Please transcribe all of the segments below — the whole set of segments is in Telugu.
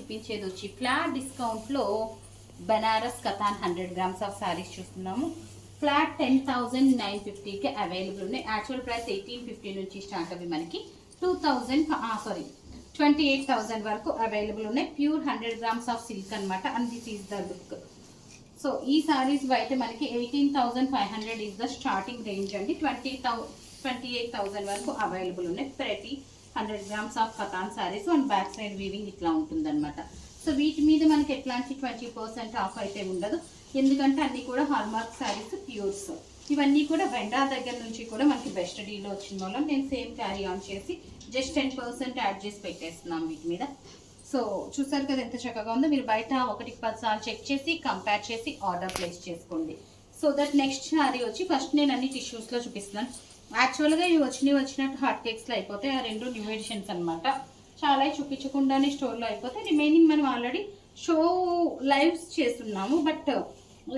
చూపించేది వచ్చి ఫ్లాట్ డిస్కౌంట్లో బనారస్ కథాన్ 100 గ్రామ్స్ ఆఫ్ సారీస్ చూస్తున్నాము. ఫ్లాట్ 10,950కి అవైలబుల్ ఉన్నాయి. యాక్చువల్ ప్రైస్ 1850 నుంచి స్టార్ట్ అవి మనకి 28,000 వరకు అవైలబుల్ ఉన్నాయి. ప్యూర్ 100 గ్రామ్స్ ఆఫ్ సిల్క్ అనమాట. And this is the look. So ఈ సారీస్ అయితే మనకి 18,500 ఈజ్ ద స్టార్టింగ్ రేంజ్ అండి. 28,000 వరకు అవైలబుల్ ఉన్నాయి. ప్రతి 100 grams of katan sarees and back side weaving ఇట్లా ఉంటుందన్నమాట. సో వీటి మీద మనకి ఎట్లాంటి 20% ఆఫ్ అయితే ఉండదు, ఎందుకంటే అన్నీ కూడా హాల్మార్క్ సారీస్ ప్యూర్స్. ఇవన్నీ కూడా వెండా దగ్గర నుంచి కూడా మనకి బెస్ట్ డీల్లో వచ్చిన వాళ్ళం. నేను సేమ్ క్యారీ ఆన్ చేసి జస్ట్ 10% యాడ్ చేసి పెట్టేస్తున్నాం వీటి మీద. సో చూసారు కదా ఎంత చక్కగా ఉందో. మీరు బయట 1-10 సార్లు చెక్ చేసి కంపేర్ చేసి ఆర్డర్ ప్లేస్ చేసుకోండి. సో దట్ నెక్స్ట్ సారీ వచ్చి ఫస్ట్ నేను అన్ని టిష్యూస్లో చూపిస్తున్నాను. యాక్చువల్గా ఇవి వచ్చినట్టు హాట్ కేక్స్లో అయిపోతాయి. ఆ రెండు న్యూ ఎడిషన్స్ అనమాట. చాలా చూపించకుండానే స్టోర్లో అయిపోతాయి. రిమైనింగ్ మనం ఆల్రెడీ షో లైవ్స్ చేస్తున్నాము, బట్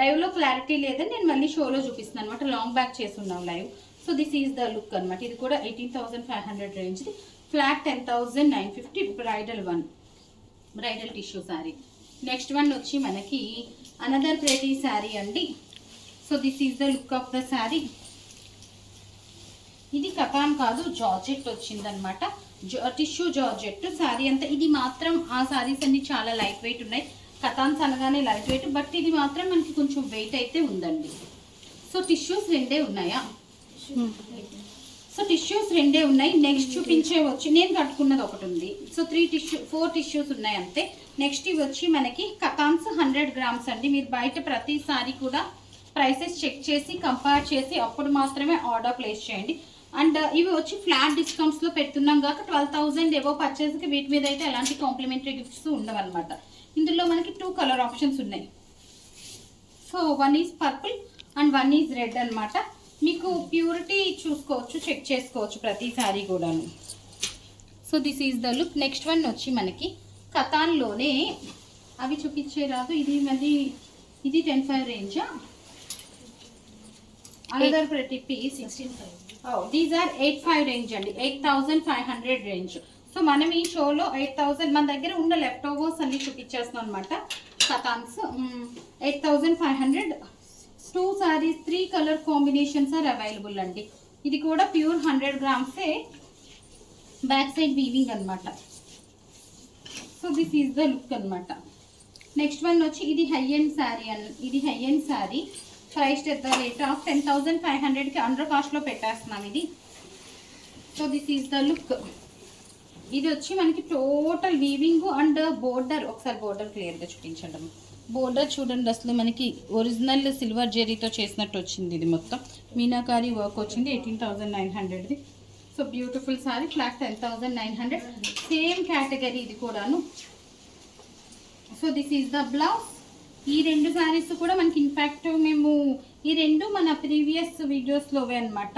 లైవ్లో క్లారిటీ లేదని నేను మళ్ళీ షోలో చూపిస్తున్నాను అనమాట. లాంగ్ బ్యాక్ చేస్తున్నాం live. So this is the look అనమాట. ఇది కూడా 18,500 రేంజ్ది. Flat 10,950 bridal tissue sari. Next one వచ్చి మనకి అనదర్ ప్రెటీ శారీ అండి. So this is the look of the sari. ఇది కథాన్ కాదు, జార్జెట్ వచ్చిందనమాట. టిష్యూ జార్జెట్ శారీ అంతా. ఇది మాత్రం ఆ శారీస్ అన్ని చాలా లైట్ వెయిట్ ఉన్నాయి. కథాన్స్ అనగానే లైట్ వెయిట్, బట్ ఇది మాత్రం మనకి కొంచెం వెయిట్ అయితే ఉందండి. సో టిష్యూస్ రెండే ఉన్నాయా? సో టిష్యూస్ రెండే ఉన్నాయి. నెక్స్ట్ చూపించే వచ్చి నేను కట్టుకున్నది ఒకటి ఉంది. సో 4 టిష్యూస్ ఉన్నాయి అంతే. నెక్స్ట్ ఇవి వచ్చి మనకి కథాన్స్ 100 గ్రామ్స్ అండి. మీరు బయట ప్రతిసారి కూడా ప్రైసెస్ చెక్ చేసి కంపేర్ చేసి అప్పుడు మాత్రమే ఆర్డర్ ప్లేస్ చేయండి. అండ్ ఇవి వచ్చి ఫ్లాట్ డిస్కౌంట్స్లో పెడుతున్నాం కాక 12,000 ఏవో పర్చేస్కి వీటి మీద అయితే ఎలాంటి కాంప్లిమెంటరీ గిఫ్ట్స్ ఉండవన్నమాట. ఇందులో మనకి 2 కలర్ ఆప్షన్స్ ఉన్నాయి. So 1 is purple and 1 is red అనమాట. మీకు ప్యూరిటీ చూసుకోవచ్చు, చెక్ చేసుకోవచ్చు ప్రతిసారి కూడాను. So this is the look. Next one వచ్చి మనకి కథాన్లోనే అవి చూపించే రాదు. ఇది మళ్ళీ ఇది 10,500 రేంజా? అనదర్ ప్రతి పీస్ 16,500. దీస్ ఆర్ 8,500 రేంజ్ అండి. 8,500 రేంజ్. సో మనం ఈ షోలో 8,000 మన దగ్గర ఉన్న లెఫ్ట్ ఓవర్స్ అన్ని చూపించేస్తున్నాం అనమాట. Katans 8,500. 2 sarees 3 colour combinations are available అండి. ఇది కూడా ప్యూర్ 100 గ్రామ్సే. బ్యాక్ సైడ్ వీవింగ్ అనమాట. So this is the look అనమాట. నెక్స్ట్ వన్ వచ్చి ఇది హై ఎండ్ శారీ అండి. ఇది high end sari. Price at the rate of 10,500కి అండర్ కాస్ట్లో పెట్టేస్తున్నాం ఇది. So this is the look. ఇది వచ్చి మనకి టోటల్ వీవింగ్ అండ్ బోర్డర్. ఒకసారి బోర్డర్ క్లియర్గా చూపించండి. బోర్డర్ చూడండి, అసలు మనకి ఒరిజినల్ సిల్వర్ జెరీతో చేసినట్టు వచ్చింది. ఇది మొత్తం మీనాకారి వర్క్ వచ్చింది. 18,900ది. So beautiful sari. Flat 10,900. Same category ఇది కూడాను. So this is the blouse. ఈ 2 శారీస్ కూడా మనకి ఇన్ఫ్యాక్ట్ మేము ఈ 2 మన ప్రీవియస్ వీడియోస్లోవే అనమాట.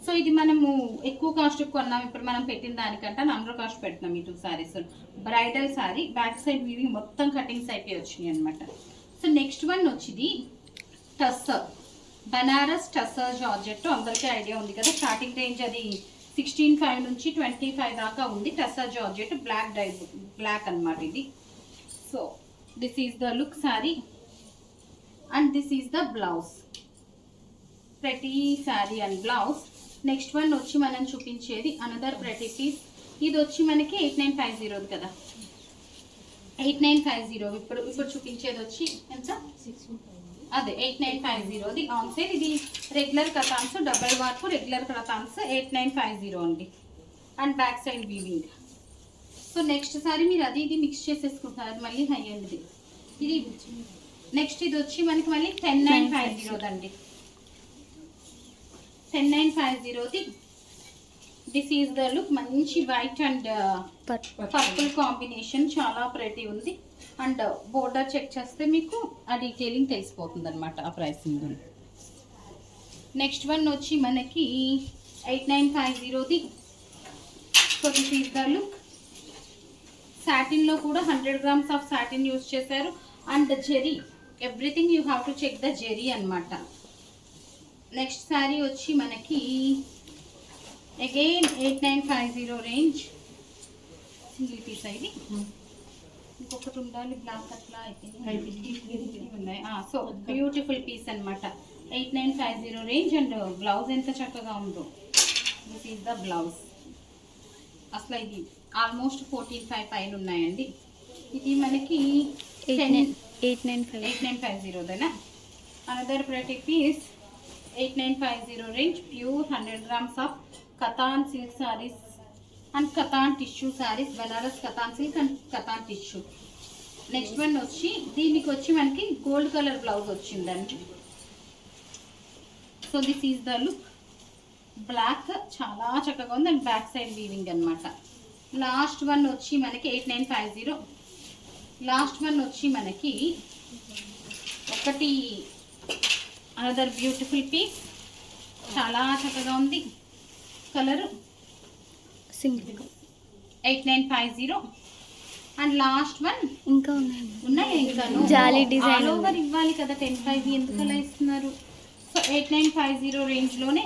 సో ఇది మనము ఎక్కువ కాస్ట్ కొన్నాం. ఇప్పుడు మనం పెట్టిన దానికంటే అండర్ కాస్ట్ పెడుతున్నాం ఈ 2 saris. Bridal sari. Back side weaving మొత్తం కటింగ్స్ అయితే వచ్చినాయి అనమాట. సో నెక్స్ట్ వన్ వచ్చింది టస్సర్. బనారస్ టస్సర్ జార్జెట్. అందరికీ ఐడియా ఉంది కదా. స్టార్టింగ్ రేంజ్ అది 16,500 నుంచి 25 దాకా ఉంది. టస్సర్ జార్జెట్ బ్లాక్ అనమాట ఇది. So this is the look sari and this is the blouse. ప్రతి sari and blouse. Next one వచ్చి మనం చూపించేది అనదర్ ప్రతి పీస్. ఇది వచ్చి మనకి 8950 కదా. 8950. ఇప్పుడు చూపించేది వచ్చి ఎంత? అదే 8950ది ఆన్ సేల్. ఇది రెగ్యులర్ కథాన్స్, డబల్ వార్పు రెగ్యులర్ కథాన్స్ 8950 అండి. And back side weaving. So next sorry మీరు అది ఇది మిక్స్ చేసేసుకుంటారు. మళ్ళీ హై అండ్ది ఇది. నెక్స్ట్ ఇది వచ్చి మనకి మళ్ళీ 10,950 అండి. 10,950ది. This is the look. మంచి వైట్ అండ్ పర్పుల్ కాంబినేషన్. చాలా ప్రెటీ ఉంది. అండ్ బోర్డర్ చెక్ చేస్తే మీకు ఆ డీటెయిలింగ్ తెలిసిపోతుంది అనమాట ఆ ప్రైసింగ్. నెక్స్ట్ వన్ వచ్చి మనకి 8950ది. So this is the look. సాటిన్లో కూడా 100 గ్రామ్స్ ఆఫ్ సాటిన్ యూజ్ చేశారు. And zari, everything you have to check the zari అనమాట. నెక్స్ట్ శారీ వచ్చి మనకి అగైన్ 8950 రేంజ్. సింగిల్ పీస్ ఇది. ఇంకొకటి ఉండాలి బ్లాక్ అట్లా అయిపోయింది ఉన్నాయి. సో బ్యూటిఫుల్ పీస్ అనమాట. 8950 రేంజ్. అండ్ బ్లౌజ్ ఎంత చక్కగా ఉందో. This is the blouse. అసలు ఇది ఆల్మోస్ట్ 14,500 పైన ఉన్నాయండి. ఇది మనకి 8950 అనదర్ ప్రతి piece 8950 range. Pure 100 grams of katan silk saris and katan tissue saris. Banaras katan silk and katan tissue. Next one వచ్చి దీనికి వచ్చి మనకి గోల్డ్ కలర్ బ్లౌజ్ వచ్చిందండి. So this is the look. Black చాలా చక్కగా ఉంది అండ్ బ్యాక్ సైడ్ వీవింగ్ అనమాట. లాస్ట్ వన్ వచ్చి మనకి 8950. లాస్ట్ వన్ వచ్చి మనకి ఒకటి అనదర్ బ్యూటిఫుల్ పీస్. చాలా చక్కగా ఉంది colour. Single 8950. And last one ఇంకా ఉన్నాయి ఇంకా జాలీ డిజైన్ ఆల్ ఓవర్ ఇవ్వాలి కదా. 10,500 ఎందుకు అలా ఇస్తున్నారు? సో 8950 రేంజ్లోనే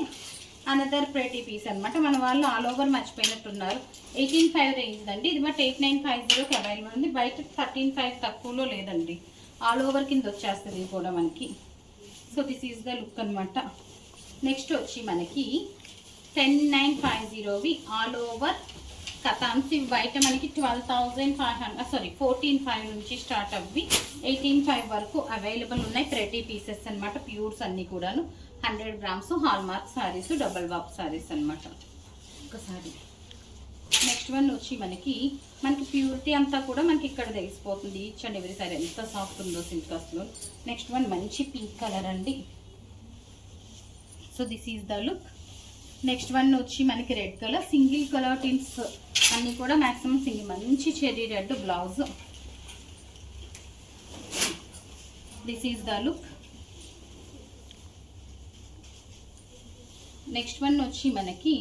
అనదర్ ప్రెటీ పీస్ అనమాట. మన వాళ్ళు ఆల్ ఓవర్ మర్చిపోయినట్టున్నారు. 18,500 రేంజ్ అండి ఇది. బట్ 8950కి అవైలబుల్ ఉంది. బయట 13,500 తక్కువలో లేదండి. ఆల్ ఓవర్ కింద వచ్చేస్తుంది ఇది కూడా మనకి. So this is the look అనమాట. నెక్స్ట్ వచ్చి మనకి 10,950వి ఆల్ ఓవర్ కతాన్స్. ఇవి బయట మనకి 14,500 నుంచి స్టార్ట్ అవ్వి 18,500 వరకు అవైలబుల్ ఉన్నాయి. ప్రెటీ పీసెస్ అనమాట. ప్యూర్స్ అన్నీ కూడాను 100 grams hallmark sarees, double warp sarees అనమాట. ఒకసారి నెక్స్ట్ వన్ వచ్చి మనకి ప్యూరిటీ అంతా కూడా మనకి ఇక్కడ తెలిసిపోతుంది. ఈచ్ అండ్ ఎవ్రీ సారీ ఎంత సాఫ్ట్ ఉందో సిల్కస్లో. నెక్స్ట్ వన్ మంచి పింక్ కలర్ అండి. So this is the look. Next one వచ్చి మనకి red colour. Single colour tins అన్నీ కూడా మ్యాక్సిమం సింగిల్. మంచి cherry red blouse. This is the look. Next one వచ్చి మనకి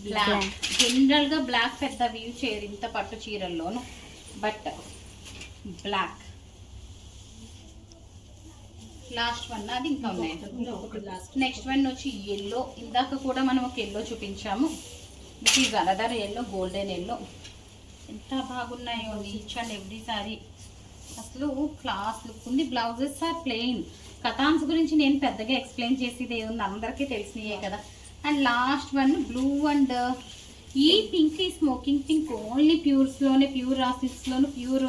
బ్లాక్. జనరల్గా బ్లాక్ పెద్ద వ్యూ చేయరు ఇంత పట్టు చీరల్లోను. బట్ బ్లాక్ లాస్ట్ వన్ అది ఇంకా ఉన్నాయి. నెక్స్ట్ వన్ వచ్చి ఎల్లో. ఇందాక కూడా మనం ఒక ఎల్లో చూపించాము. This is another yellow, golden yellow. ఎంత బాగున్నాయో ఈచ్ అండ్ ఎవ్రీ సారీ. అసలు క్లాస్ లుక్ ఉంది. Blouses are plain. కతాన్స్ గురించి నేను పెద్దగా ఎక్స్ప్లెయిన్ చేసేది ఏముంది, అందరికీ తెలిసినయే కదా. And last one blue and ఈ పింక్, ఈ స్మోకింగ్ పింక్ ఓన్లీ ప్యూర్స్లోనే, ప్యూర్ రాసిల్స్లోను, ప్యూర్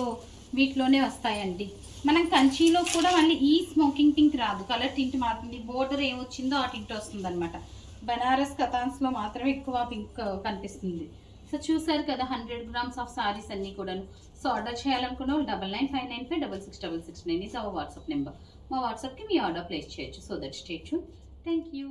వీటిలోనే వస్తాయండి. మనం కంచీలో కూడా మళ్ళీ ఈ స్మోకింగ్ పింక్ రాదు. కలర్ టింట్ మారుతుంది. బోర్డర్ ఏమొచ్చిందో ఆ టింట్ వస్తుంది అనమాట. బనారస్ కతాన్స్లో మాత్రమే ఎక్కువ పింక్ కనిపిస్తుంది. సో చూసారు కదా 100 grams ఆఫ్ సారీస్ అన్నీ కూడాను. సో ఆర్డర్ చేయాలనుకున్న 9959566669 ఈజ్ అవర్ వాట్సాప్ నెంబర్. మా వాట్సాప్కి మీ ఆర్డర్ ప్లేస్ చేయొచ్చు. So that stay tune. Thank you.